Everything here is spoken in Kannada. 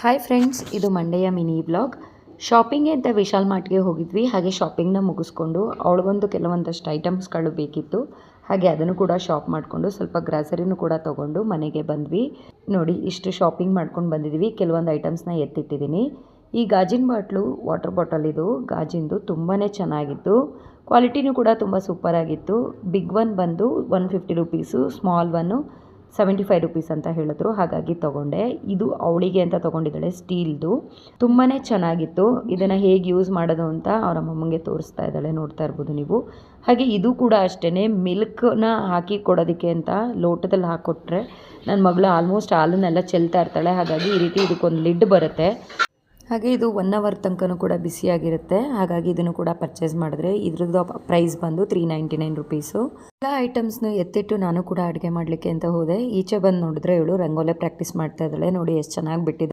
ಹಾಯ್ ಫ್ರೆಂಡ್ಸ್, ಇದು ಮಂಡೆಯ ಮಿನಿ ವ್ಲಾಗ್. ಶಾಪಿಂಗ್ಗೆ ಅಂತ ವಿಶಾಲ್ ಮಾರ್ಟ್ಗೆ ಹೋಗಿದ್ವಿ. ಹಾಗೆ ಶಾಪಿಂಗ್ನ ಮುಗಿಸ್ಕೊಂಡು ಅವಳಿಗೊಂದು ಕೆಲವೊಂದಷ್ಟು ಐಟಮ್ಸ್ಗಳು ಬೇಕಿತ್ತು. ಹಾಗೆ ಅದನ್ನು ಕೂಡ ಶಾಪ್ ಮಾಡಿಕೊಂಡು ಸ್ವಲ್ಪ ಗ್ರಾಸರಿನೂ ಕೂಡ ತೊಗೊಂಡು ಮನೆಗೆ ಬಂದ್ವಿ. ನೋಡಿ, ಇಷ್ಟು ಶಾಪಿಂಗ್ ಮಾಡ್ಕೊಂಡು ಬಂದಿದ್ದೀವಿ. ಕೆಲವೊಂದು ಐಟಮ್ಸ್ನ ಎತ್ತಿಟ್ಟಿದ್ದೀನಿ. ಈ ಗಾಜಿನ ವಾಟರ್ ಬಾಟಲ್ ಇದು ಗಾಜಿಂದು ತುಂಬಾ ಚೆನ್ನಾಗಿತ್ತು. ಕ್ವಾಲಿಟಿನೂ ಕೂಡ ತುಂಬ ಸೂಪರಾಗಿತ್ತು. ಬಿಗ್ ಒನ್ ಬಂದು 150 ರುಪೀಸು, ಸ್ಮಾಲ್ ಒನ್ನು 75 ರುಪೀಸ್ ಅಂತ ಹೇಳಿದ್ರು. ಹಾಗಾಗಿ ತೊಗೊಂಡೆ. ಇದು ಅವಳಿಗೆ ಅಂತ ತೊಗೊಂಡಿದ್ದಾಳೆ, ಸ್ಟೀಲ್ದು. ತುಂಬಾ ಚೆನ್ನಾಗಿತ್ತು. ಇದನ್ನು ಹೇಗೆ ಯೂಸ್ ಮಾಡೋದು ಅಂತ ಅವರ ಅಮ್ಮಂಗೆ ತೋರಿಸ್ತಾ ಇದ್ದಾಳೆ, ನೋಡ್ತಾ ಇರ್ಬೋದು ನೀವು. ಹಾಗೆ ಇದು ಕೂಡ ಅಷ್ಟೇ, ಮಿಲ್ಕ್ನ ಹಾಕಿ ಕೊಡೋದಕ್ಕೆ ಅಂತ ಲೋಟದಲ್ಲಿ ಹಾಕ್ಕೊಟ್ರೆ ನನ್ನ ಮಗಳು ಆಲ್ಮೋಸ್ಟ್ ಹಾಲನ್ನೆಲ್ಲ ಚೆಲ್ತಾ ಇರ್ತಾಳೆ. ಹಾಗಾಗಿ ಈ ರೀತಿ ಇದಕ್ಕೊಂದು ಲಿಡ್ ಬರುತ್ತೆ. ಹಾಗೆ ಇದು 1 ಅವರ್ ತನಕನೂ ಕೂಡ ಬಿಸಿಯಾಗಿರುತ್ತೆ. ಹಾಗಾಗಿ ಇದನ್ನು ಕೂಡ ಪರ್ಚೇಸ್ ಮಾಡಿದ್ರೆ ಇದ್ರದ್ದು ಪ್ರೈಸ್ ಬಂದು 399 ರುಪೀಸು. ಎಲ್ಲ ಐಟಮ್ಸ್ನು ಎತ್ತಿಟ್ಟು ನಾನು ಕೂಡ ಅಡುಗೆ ಮಾಡಲಿಕ್ಕೆ ಅಂತ ಹೋದೆ. ಈಚೆ ಬಂದು ನೋಡಿದ್ರೆ ಇವಳು ರಂಗೋಲೆ ಪ್ರಾಕ್ಟೀಸ್ ಮಾಡ್ತಾ ಇದ್ದಾಳೆ. ನೋಡಿ ಎಷ್ಟು ಚೆನ್ನಾಗಿ ಬಿಟ್ಟಿದೆ.